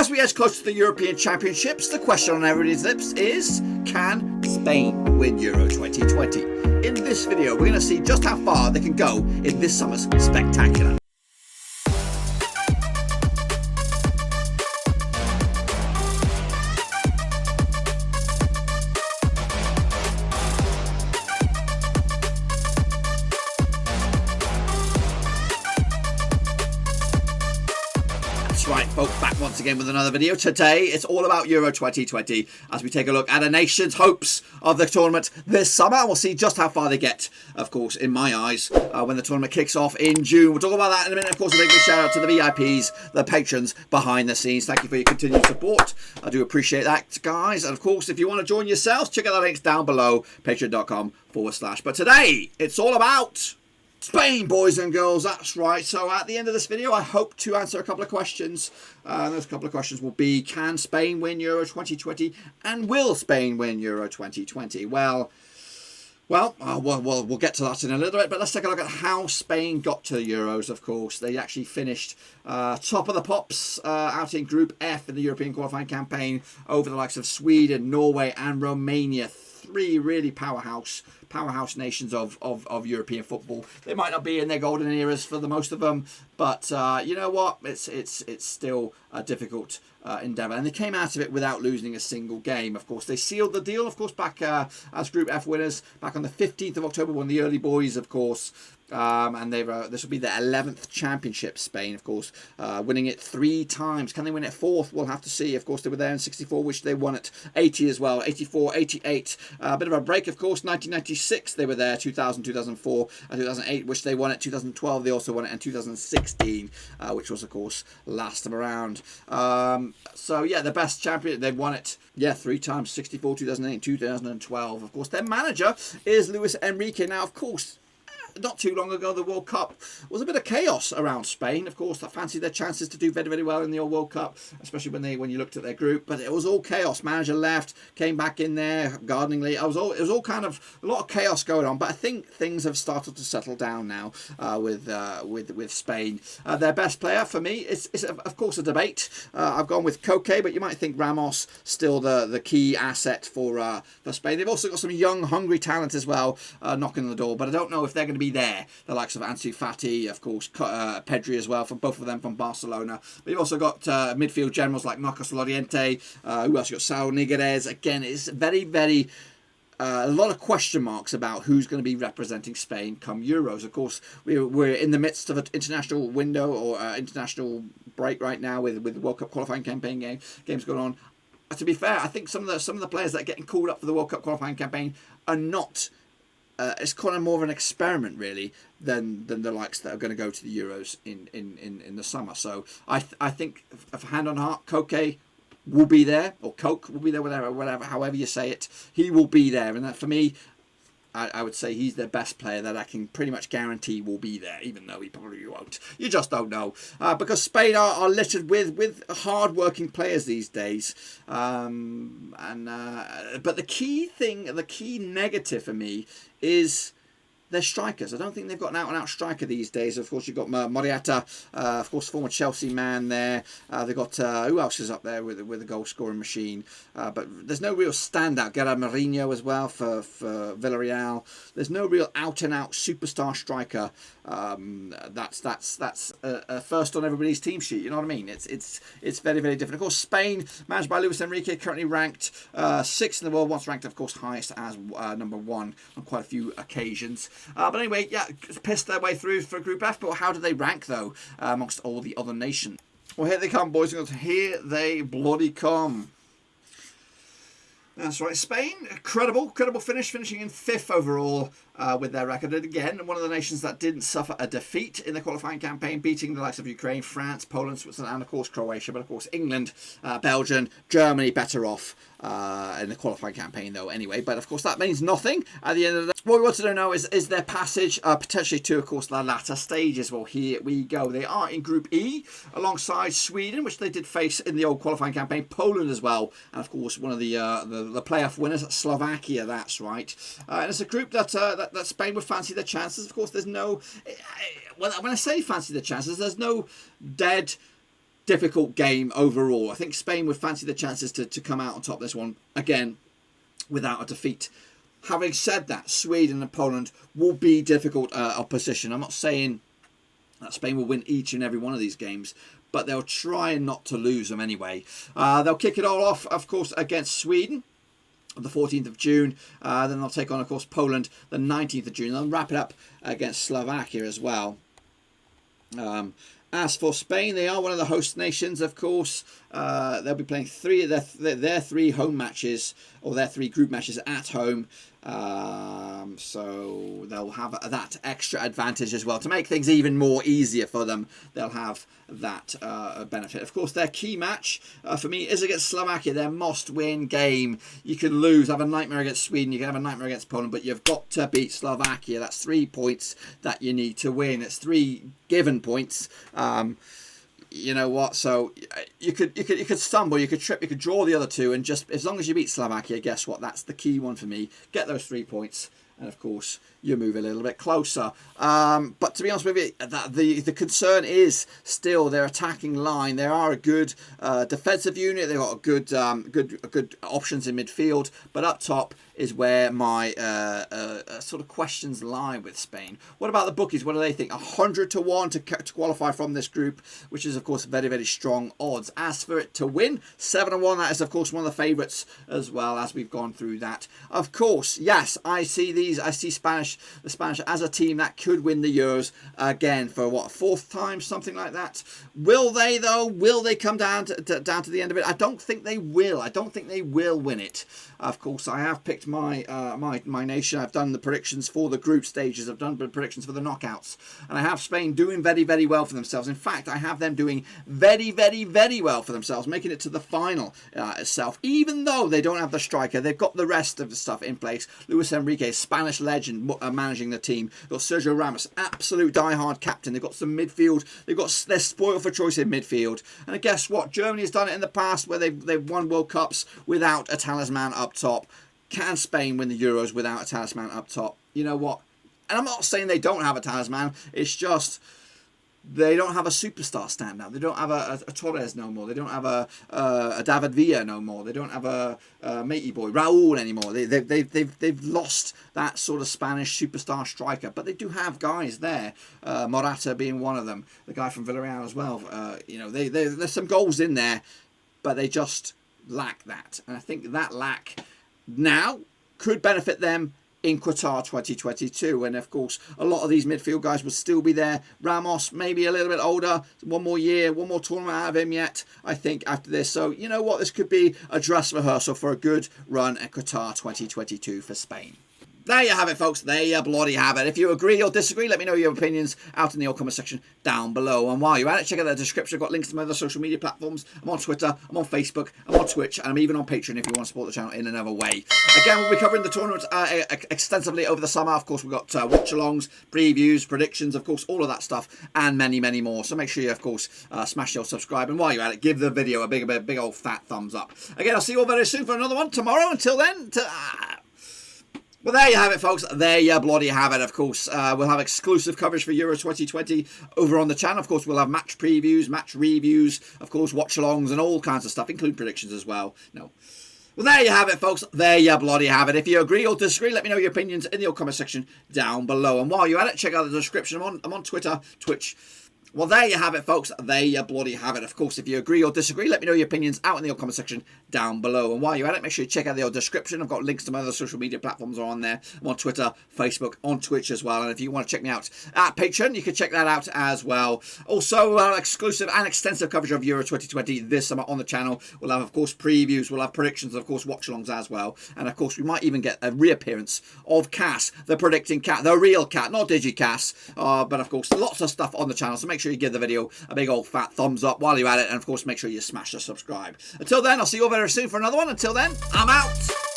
As we edge closer to the European Championships, the question on everybody's lips is, can Spain win Euro 2020? In this video, we're going to see just how far they can go in this summer's spectacular. Right, folks, back once again with another video. Today, it's all about Euro 2020 as we take a look at a nation's hopes of the tournament this summer. And we'll see just how far they get, of course, in my eyes, when the tournament kicks off in June. We'll talk about that in a minute. Of course, a big shout out to the VIPs, the patrons behind the scenes. Thank you for your continued support. I do appreciate that, guys. And of course, if you want to join yourselves, check out the links down below, patreon.com/. But today, it's all about Spain, boys and girls. That's right. So at the end of this video, I hope to answer a couple of questions. Those couple of questions will be, can Spain win Euro 2020? And will Spain win Euro 2020? Well, we'll get to that in a little bit. But let's take a look at how Spain got to the Euros, of course. They actually finished top of the pops out in Group F in the European qualifying campaign over the likes of Sweden, Norway and Romania. Three really powerhouse nations of European football. They might not be in their golden eras for the most of them, but you know what? It's still a difficult endeavour, and they came out of it without losing a single game. Of course, they sealed the deal. Of course, back as Group F winners back on the 15th of October when the early boys, of course. And this will be their 11th championship, Spain, of course, winning it 3 times. Can they win it 4th? We'll have to see. Of course, they were there in 64, which they won at 80 as well. 84, 88. A bit of a break, of course. 1996, they were there. 2000, 2004, and 2008, which they won it. 2012, they also won it. And 2016, which was, of course, last time around. So, yeah, the best champion. They've won it, 3 times. 64, 2008, 2012. Of course, their manager is Luis Enrique. Now, of course, not too long ago, the World Cup was a bit of chaos around Spain. Of course, I fancied their chances to do very, very well in the old World Cup, especially when you looked at their group. But it was all chaos. Manager left, came back in there, gardeningly. It was all kind of a lot of chaos going on. But I think things have started to settle down now with Spain. Their best player for me is of course a debate. I've gone with Koke, but you might think Ramos still the key asset for Spain. They've also got some young, hungry talent as well knocking on the door. But I don't know if they're going to be there. The likes of Ansu Fati, of course, Pedri as well, from both of them from Barcelona. But you've also got midfield generals like Marcos Llorente. Who else? You've got Saul Niguez. Again, it's very, very a lot of question marks about who's going to be representing Spain come Euros. Of course, we're in the midst of an international window or international break right now with the World Cup qualifying campaign games going on. To be fair, I think some of the players that are getting called up for the World Cup qualifying campaign are not. It's kind of more of an experiment, really, than the likes that are going to go to the Euros in the summer. So I think, hand on heart, Koke will be there, or Coke will be there, whatever, however you say it. He will be there, and that for me, I would say he's the best player that I can pretty much guarantee will be there, even though he probably won't. You just don't know. Because Spain are littered with hard-working players these days. But the key negative for me is their strikers. I don't think they've got an out-and-out striker these days. Of course, you've got Morata, of course, former Chelsea man there. They've got, who else is up there with a goal-scoring machine? But there's no real standout. Gerard Mourinho as well for Villarreal. There's no real out-and-out superstar striker. That's first on everybody's team sheet. You know what I mean? It's very, very different. Of course, Spain, managed by Luis Enrique, currently ranked 6th in the world. Once ranked, of course, highest as number 1 on quite a few occasions. But anyway, pissed their way through for Group F. But how do they rank, though, amongst all the other nations? Well, here they come, boys and girls. Here they bloody come. That's right. Spain, credible finish, finishing in 5th overall with their record. And again, one of the nations that didn't suffer a defeat in the qualifying campaign, beating the likes of Ukraine, France, Poland, Switzerland, and of course Croatia. But of course England, Belgium, Germany better off in the qualifying campaign though anyway. But of course that means nothing at the end of the day. What we want to know now is their passage potentially to, of course, the latter stages. Well, here we go. They are in Group E alongside Sweden, which they did face in the old qualifying campaign, Poland as well, and of course one of the playoff winners, Slovakia. That's right. And it's a group that Spain would fancy their chances. Of course, there's no. When I say fancy their chances, there's no dead difficult game overall. I think Spain would fancy the chances to come out on top of this one, again, without a defeat. Having said that, Sweden and Poland will be difficult opposition. I'm not saying that Spain will win each and every one of these games, but they'll try not to lose them anyway. They'll kick it all off, of course, against Sweden on the 14th of June. Then they'll take on, of course, Poland the 19th of June. They'll wrap it up against Slovakia as well. As for Spain, they are one of the host nations, of course. They'll be playing three of their three home matches, or their three group matches at home. So they'll have that extra advantage as well. To make things even more easier for them, they'll have that benefit. Of course, their key match for me is against Slovakia, their must-win game. You could lose, have a nightmare against Sweden, you can have a nightmare against Poland, but you've got to beat Slovakia. That's 3 points that you need to win. It's 3 given points. You know what? So you could stumble, you could trip, you could draw the other two, and just as long as you beat Slovakia, guess what? That's the key one for me. Get those 3 points, and of course you move a little bit closer. But to be honest with you, the concern is still their attacking line. They are a good defensive unit. They've got good options in midfield, but up top is where my sort of questions lie with Spain. What about the bookies? What do they think? 100 to 1 to qualify from this group, which is of course very, very strong odds. As for it to win, 7 to 1. That is of course one of the favourites as well, as we've gone through that. Of course, yes, I see the Spanish as a team that could win the Euros again for what, 4th time, something like that. Will they though? Will they come down to the end of it? I don't think they will. I don't think they will win it. Of course, I have picked my nation. I've done the predictions for the group stages. I've done the predictions for the knockouts, and I have Spain doing very, very well for themselves. In fact, I have them doing very, very, very well for themselves, making it to the final itself. Even though they don't have the striker, they've got the rest of the stuff in place. Luis Enrique, Spanish legend, managing the team. They've got Sergio Ramos, absolute diehard captain. They've got some midfield. They're spoiled for choice in midfield. And guess what? Germany has done it in the past where they've won World Cups without a talisman up top. Can Spain win the Euros without a talisman up top? You know what? And I'm not saying they don't have a talisman. It's just they don't have a superstar standout. They don't have a Torres no more. They don't have a David Villa no more. They don't have a matey boy Raúl anymore. They've lost that sort of Spanish superstar striker. But they do have guys there. Morata being one of them. The guy from Villarreal as well. There's some goals in there, but they just lack that. And I think that lack now could benefit them in Qatar 2022, and of course a lot of these midfield guys will still be there. Ramos maybe a little bit older, one more year, one more tournament out of him yet, I think, after this. So you know what, this could be a dress rehearsal for a good run at Qatar 2022 for Spain. There you have it, folks. There you bloody have it. If you agree or disagree, let me know your opinions out in the comment section down below. And while you're at it, check out the description. I've got links to my other social media platforms. I'm on Twitter, I'm on Facebook, I'm on Twitch, and I'm even on Patreon if you want to support the channel in another way. Again, we'll be covering the tournament extensively over the summer. Of course, we've got watch-alongs, previews, predictions, of course, all of that stuff, and many, many more. So make sure you, of course, smash your subscribe. And while you're at it, give the video a big old fat thumbs up. Again, I'll see you all very soon for another one tomorrow. Until then, well, there you have it, folks. There you bloody have it. Of course, we'll have exclusive coverage for Euro 2020 over on the channel. Of course, we'll have match previews, match reviews, of course, watch-alongs and all kinds of stuff, including predictions as well. No. Well, there you have it, folks. There you bloody have it. If you agree or disagree, let me know your opinions in the comment section down below. And while you're at it, check out the description. I'm on Twitter, Twitch. Well, there you have it, folks. There you bloody have it. Of course, if you agree or disagree, let me know your opinions out in the comment section down below. And while you're at it, make sure you check out the description. I've got links to my other social media platforms are on there. I'm on Twitter, Facebook, on Twitch as well. And if you want to check me out at Patreon, you can check that out as well. Also, exclusive and extensive coverage of Euro 2020 this summer on the channel. We'll have, of course, previews. We'll have predictions, of course, watch-alongs as well. And, of course, we might even get a reappearance of Cass, the predicting cat, the real cat, not DigiCass. But, of course, lots of stuff on the channel. So make sure you give the video a big old fat thumbs up while you're at it, and of course make sure you smash the subscribe. Until then, I'll see you all very soon for another one. Until then, I'm out.